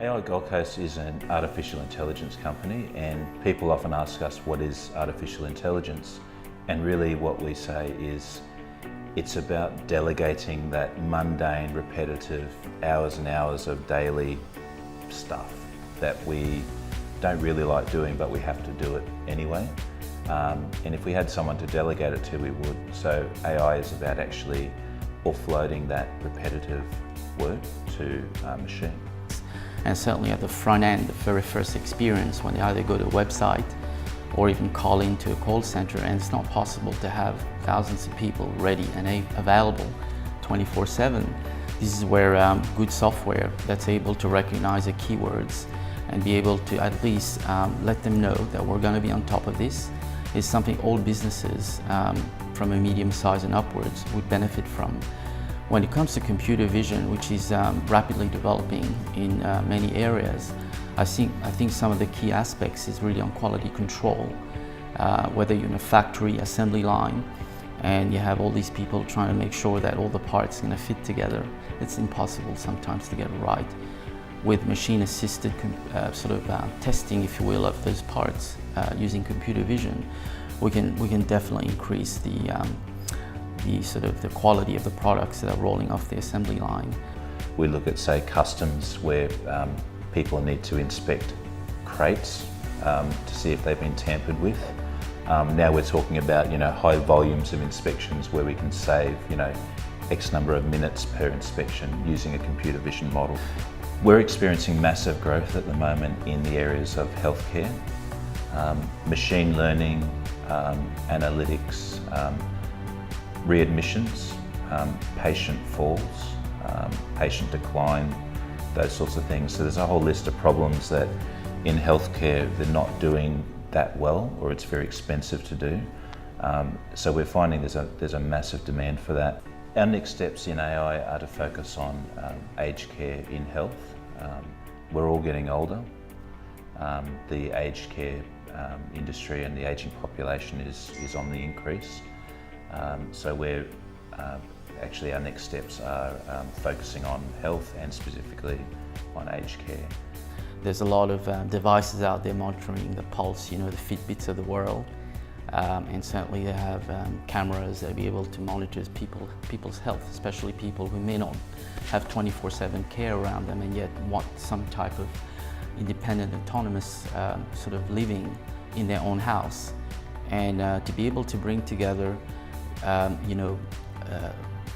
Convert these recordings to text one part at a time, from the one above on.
AI Gold Coast is an artificial intelligence company, and people often ask us what is artificial intelligence, and really what we say is it's about delegating that mundane, repetitive hours and hours of daily stuff that we don't really like doing, but we have to do it anyway. And if we had someone to delegate it to, we would. So AI is about actually offloading that repetitive work to a machine. And certainly at the front end, the very first experience when they either go to a website or even call into a call center, and it's not possible to have thousands of people ready and available 24/7. This is where good software that's able to recognize the keywords and be able to at least let them know that we're going to be on top of this is something all businesses from a medium size and upwards would benefit from. When it comes to computer vision, which is rapidly developing in many areas, I think some of the key aspects is really on quality control. Whether you're in a factory assembly line and you have all these people trying to make sure that all the parts are going to fit together, it's impossible sometimes to get it right. With machine-assisted testing, if you will, of those parts using computer vision, we can definitely increase the quality of the products that are rolling off the assembly line. We look at, say, customs where people need to inspect crates to see if they've been tampered with. Now we're talking about high volumes of inspections where we can save X number of minutes per inspection using a computer vision model. We're experiencing massive growth at the moment in the areas of healthcare, machine learning, analytics, readmissions, patient falls, patient decline, those sorts of things. So there's a whole list of problems that in healthcare they're not doing that well, or it's very expensive to do. So we're finding there's a massive demand for that. Our next steps in AI are to focus on aged care in health. We're all getting older. The aged care industry and the ageing population is on the increase. So we're actually, our next steps are focusing on health and specifically on aged care. There's a lot of devices out there monitoring the pulse, the Fitbits of the world. And certainly they have cameras that be able to monitor people's health, especially people who may not have 24/7 care around them and yet want some type of independent, autonomous living in their own house. And to be able to bring together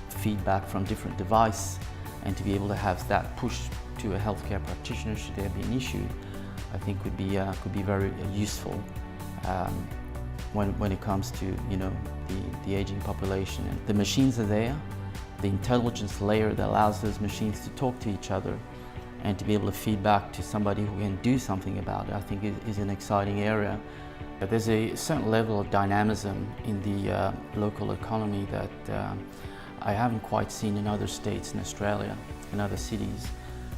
feedback from different devices and to be able to have that pushed to a healthcare practitioner should there be an issue, I think could be very useful when it comes to the aging population. And the machines are there, the intelligence layer that allows those machines to talk to each other and to be able to feed back to somebody who can do something about it, I think is an exciting area. But there's a certain level of dynamism in the local economy that I haven't quite seen in other states in Australia, in other cities,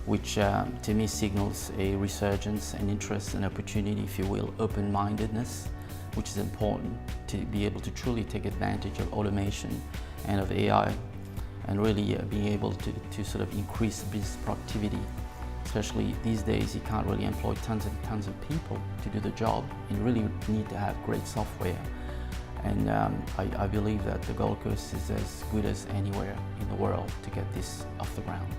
which to me signals a resurgence and interest and opportunity, if you will, open-mindedness, which is important to be able to truly take advantage of automation and of AI, and really being able to increase business productivity. Especially these days, you can't really employ tons and tons of people to do the job. You really need to have great software. And I believe that the Gold Coast is as good as anywhere in the world to get this off the ground.